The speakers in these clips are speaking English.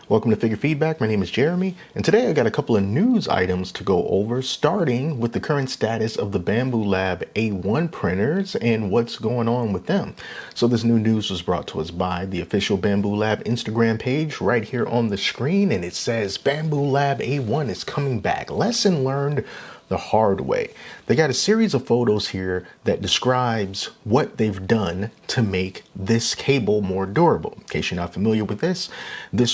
Welcome to Figure Feedback. My name is Jeremy, and today I got a couple of news items to go over, starting with the current status of the Bambu Lab A1 printers and what's going on with them. So this new news was brought to us by the official Bambu Lab Instagram page right here on the screen, and it says Bambu Lab A1 is coming back. Lesson learned the hard way. They got a series of photos here that describes what they've done to make this cable more durable. In case you're not familiar with this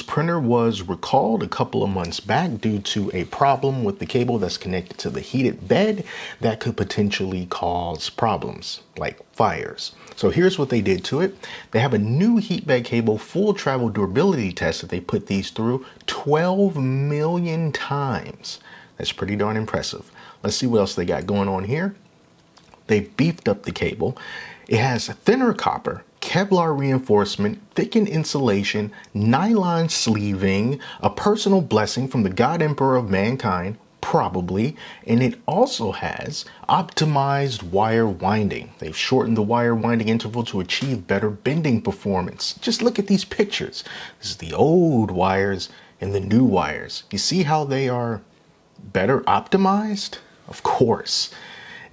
printer was recalled a couple of months back due to a problem with the cable that's connected to the heated bed that could potentially cause problems like fires. So here's what they did to it. They have a new heat bed cable full travel durability test that they put these through 12 million times. That's pretty darn impressive. Let's see what else they got going on here. They beefed up the cable. It has thinner copper, Kevlar reinforcement, thickened insulation, nylon sleeving, a personal blessing from the God Emperor of mankind, probably, and it also has optimized wire winding. They've shortened the wire winding interval to achieve better bending performance. Just look at these pictures. This is the old wires and the new wires. You see how they are better optimized? Of course.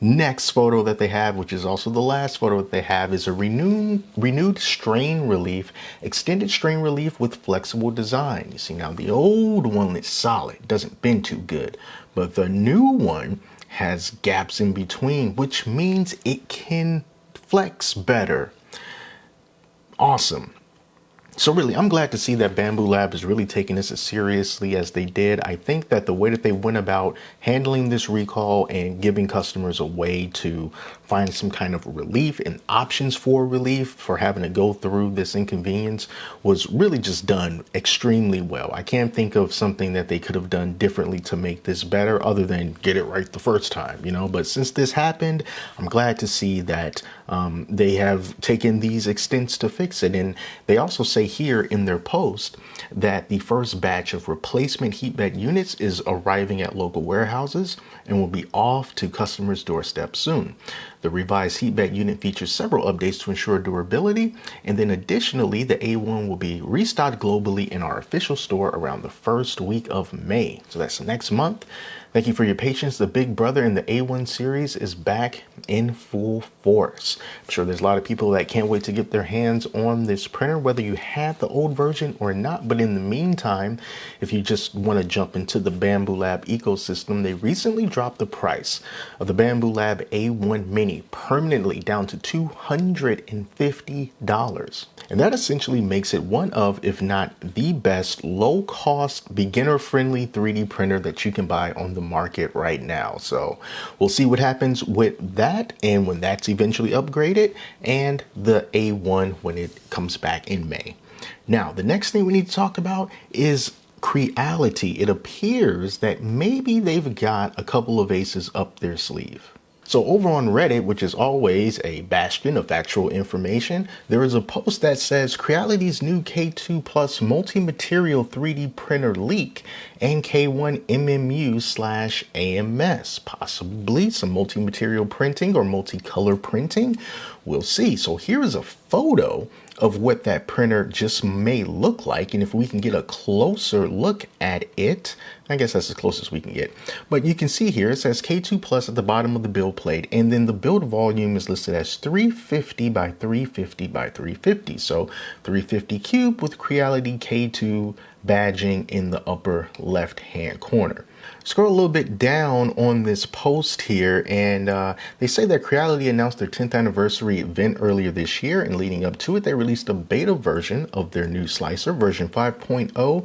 Next photo that they have, which is also the last photo that they have, is a renewed strain relief, extended strain relief with flexible design. You see now the old one is solid, doesn't bend too good, but the new one has gaps in between, which means it can flex better. Awesome. So really, I'm glad to see that Bambu Lab is really taking this as seriously as they did. I think that the way that they went about handling this recall and giving customers a way to find some kind of relief and options for relief for having to go through this inconvenience was really just done extremely well. I can't think of something that they could have done differently to make this better other than get it right the first time, you know. But since this happened, I'm glad to see that they have taken these extents to fix it. And they also say here in their post that the first batch of replacement heatbed units is arriving at local warehouses and will be off to customers' doorsteps soon. The revised heatbed unit features several updates to ensure durability, and then additionally the A1 will be restocked globally in our official store around the first week of May. So that's next month. Thank you for your patience. The Big Brother in the A1 series is back in full force. I'm sure there's a lot of people that can't wait to get their hands on this printer, whether you had the old version or not. But in the meantime, if you just want to jump into the Bambu Lab ecosystem, they recently dropped the price of the Bambu Lab A1 Mini permanently down to $250. And that essentially makes it one of, if not the best, low-cost, beginner-friendly 3D printer that you can buy on the market right now. So we'll see what happens with that and when that's eventually upgraded, and the A1 when it comes back in May. Now, the next thing we need to talk about is Creality. It appears that maybe they've got a couple of aces up their sleeve. So over on Reddit, which is always a bastion of factual information, there is a post that says Creality's new K2 Plus multi-material 3D printer leak and K1 MMU/AMS, possibly some multi-material printing or multicolor printing. We'll see. So here is a photo of what that printer just may look like, and if we can get a closer look at it, I guess that's as close as we can get. But you can see here it says K2 Plus at the bottom of the build plate, and then the build volume is listed as 350 by 350 by 350. So 350 cube with Creality K2 badging in the upper left hand corner. Scroll a little bit down on this post here, and they say that Creality announced their 10th anniversary event earlier this year, and leading up to it, they released a beta version of their new slicer, version 5.0,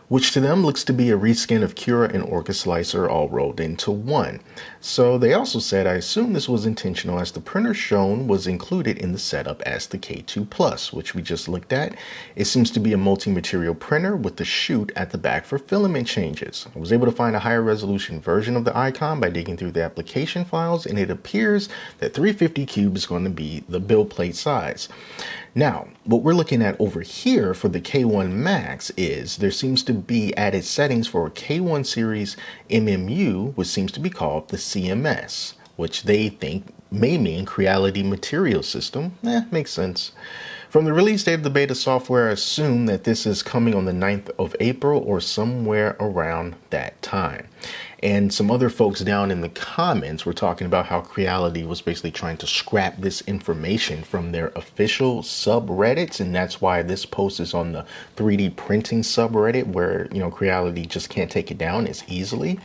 which to them looks to be a reskin of Cura and Orca Slicer all rolled into one. So they also said, I assume this was intentional as the printer shown was included in the setup as the K2 Plus, which we just looked at. It seems to be a multi-material printer with the chute at the back for filament changes. I was able to find a higher resolution version of the icon by digging through the application files, and it appears that 350 cube is going to be the build plate size. Now, what we're looking at over here for the K1 Max is there seems to be added settings for a K1 series MMU, which seems to be called the CMS, which they think may mean Creality Material System. Makes sense. From the release date of the beta software, I assume that this is coming on the 9th of April or somewhere around that time. And some other folks down in the comments were talking about how Creality was basically trying to scrap this information from their official subreddits, and that's why this post is on the 3D printing subreddit, where Creality just can't take it down as easily.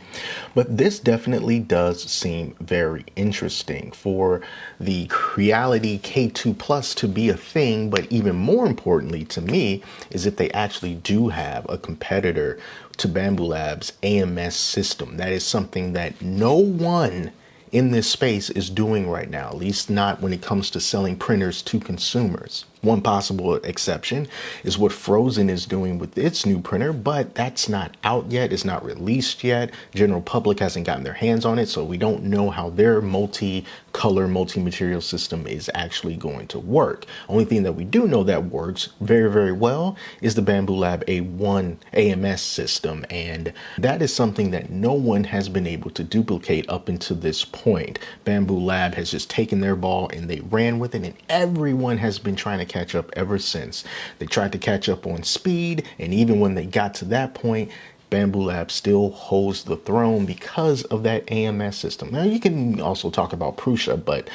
But this definitely does seem very interesting for the Creality K2 Plus to be a thing, but even more importantly to me is if they actually do have a competitor to Bambu Lab's AMS system. That is something that no one in this space is doing right now, at least not when it comes to selling printers to consumers. One possible exception is what Frozen is doing with its new printer, but that's not out yet. It's not released yet. General public hasn't gotten their hands on it, so we don't know how their multi-color, multi-material system is actually going to work. Only thing that we do know that works very, very well is the Bambu Lab A1 AMS system, and that is something that no one has been able to duplicate up until this point. Bambu Lab has just taken their ball and they ran with it, and everyone has been trying to catch up ever since. They tried to catch up on speed, and even when they got to that point, Bambu Lab still holds the throne because of that AMS system. Now, you can also talk about Prusa, but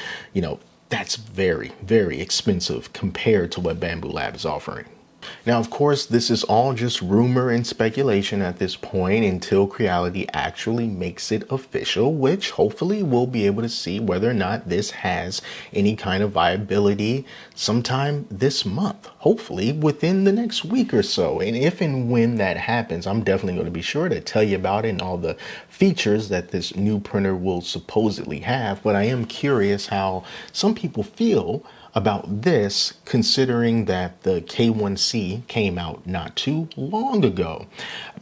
that's very, very expensive compared to what Bambu Lab is offering. Now, of course, this is all just rumor and speculation at this point until Creality actually makes it official, which hopefully we'll be able to see whether or not this has any kind of viability sometime this month, hopefully within the next week or so. And if and when that happens, I'm definitely going to be sure to tell you about it and all the features that this new printer will supposedly have. But I am curious how some people feel about this, considering that the K1C came out not too long ago.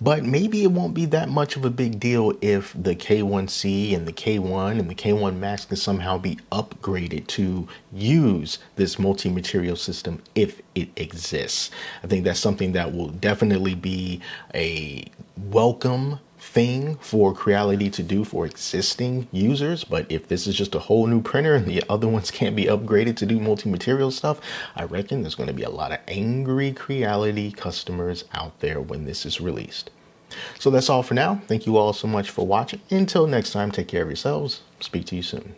But maybe it won't be that much of a big deal if the K1C and the K1 and the K1 Max can somehow be upgraded to use this multi-material system if it exists. I think that's something that will definitely be a welcome thing for Creality to do for existing users. But if this is just a whole new printer and the other ones can't be upgraded to do multi-material stuff, I reckon there's going to be a lot of angry Creality customers out there when this is released. So that's all for now. Thank you all so much for watching. Until next time, take care of yourselves. Speak to you soon.